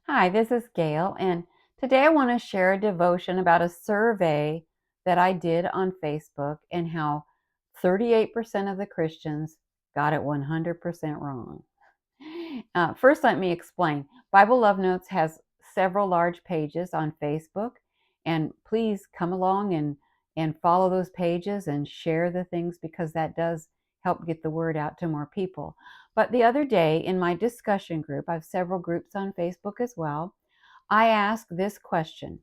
Hi, this is Gail, and today I want to share a devotion about a survey that I did on Facebook and how 38% of the Christians got it 100% wrong. First, let me explain. Bible Love Notes has several large pages on Facebook, and please come along and follow those pages and share the things because that does help get the word out to more people. But the other day in my discussion group, I have several groups on Facebook as well, I asked this question: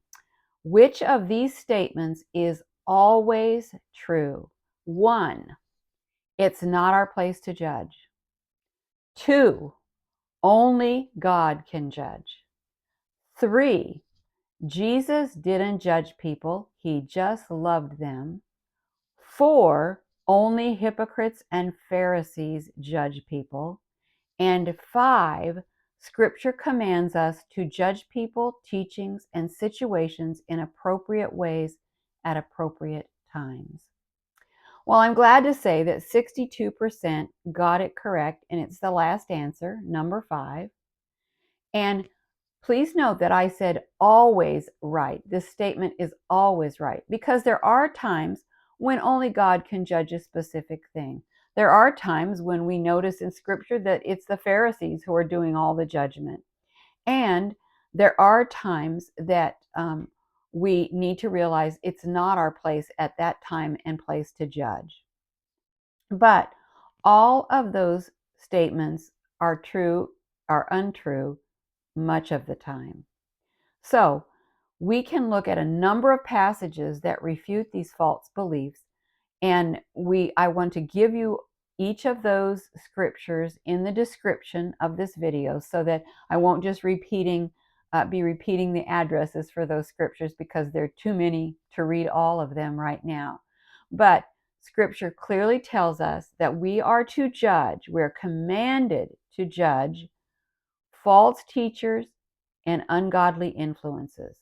which of these statements is always true? One, it's not our place to judge. Two, only God can judge. Three, Jesus didn't judge people, he just loved them. Four, only hypocrites and Pharisees judge people. And five, Scripture commands us to judge people, teachings, and situations in appropriate ways at appropriate times. Well, I'm glad to say that 62% got it correct, and it's the last answer, number five. And please note that I said always right. This statement is always right because there are times when only God can judge a specific thing. There are times when we notice in Scripture that it's the Pharisees who are doing all the judgment. And there are times that we need to realize it's not our place at that time and place to judge. But all of those statements are true, are untrue much of the time. So we can look at a number of passages that refute these false beliefs, and I want to give you each of those scriptures in the description of this video so that I won't just be repeating the addresses for those scriptures because there are too many to read all of them right now. But Scripture clearly tells us that we are to judge, we're commanded to judge false teachers and ungodly influences.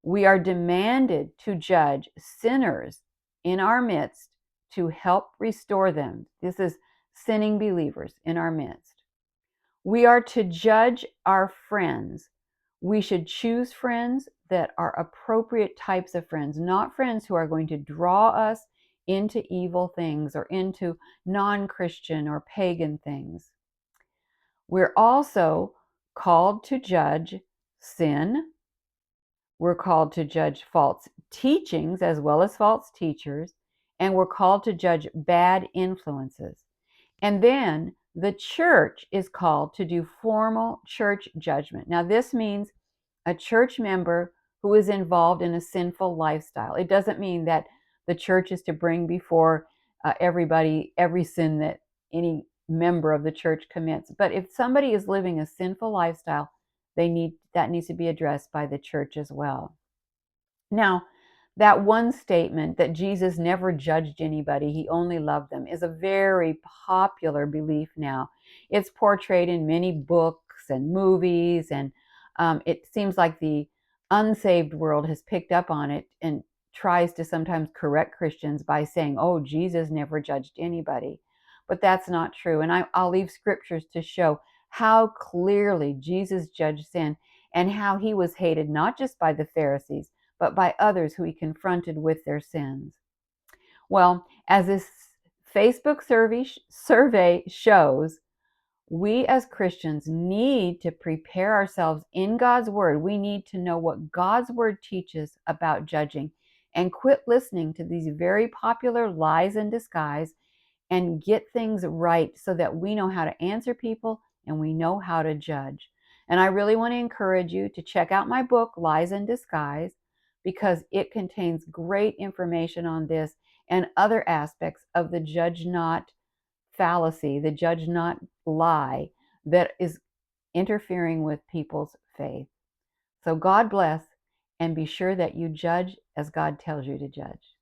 We are demanded to judge sinners in our midst to help restore them. This is sinning believers in our midst. We are to judge our friends. We should choose friends that are appropriate types of friends, not friends who are going to draw us into evil things or into non-Christian or pagan things. We're also called to judge sin. We're called to judge false teachings as well as false teachers. And we're called to judge bad influences. And then the church is called to do formal church judgment. Now, this means a church member who is involved in a sinful lifestyle. It doesn't mean that the church is to bring before everybody every sin that any member of the church commits. But if somebody is living a sinful lifestyle, that needs to be addressed by the church as well. Now, that one statement that Jesus never judged anybody, he only loved them, is a very popular belief now. It's portrayed in many books and movies, and it seems like the unsaved world has picked up on it and tries to sometimes correct Christians by saying, oh, Jesus never judged anybody. But that's not true. And I'll leave scriptures to show how clearly Jesus judged sin and how he was hated not just by the Pharisees, but by others who he confronted with their sins. Well, as this Facebook survey shows, we as Christians need to prepare ourselves in God's Word. We need to know what God's Word teaches about judging and quit listening to these very popular lies in disguise and get things right so that we know how to answer people and we know how to judge. And I really want to encourage you to check out my book, Lies in Disguise, because it contains great information on this and other aspects of the judge not fallacy, the judge not lie that is interfering with people's faith. So God bless, and be sure that you judge as God tells you to judge.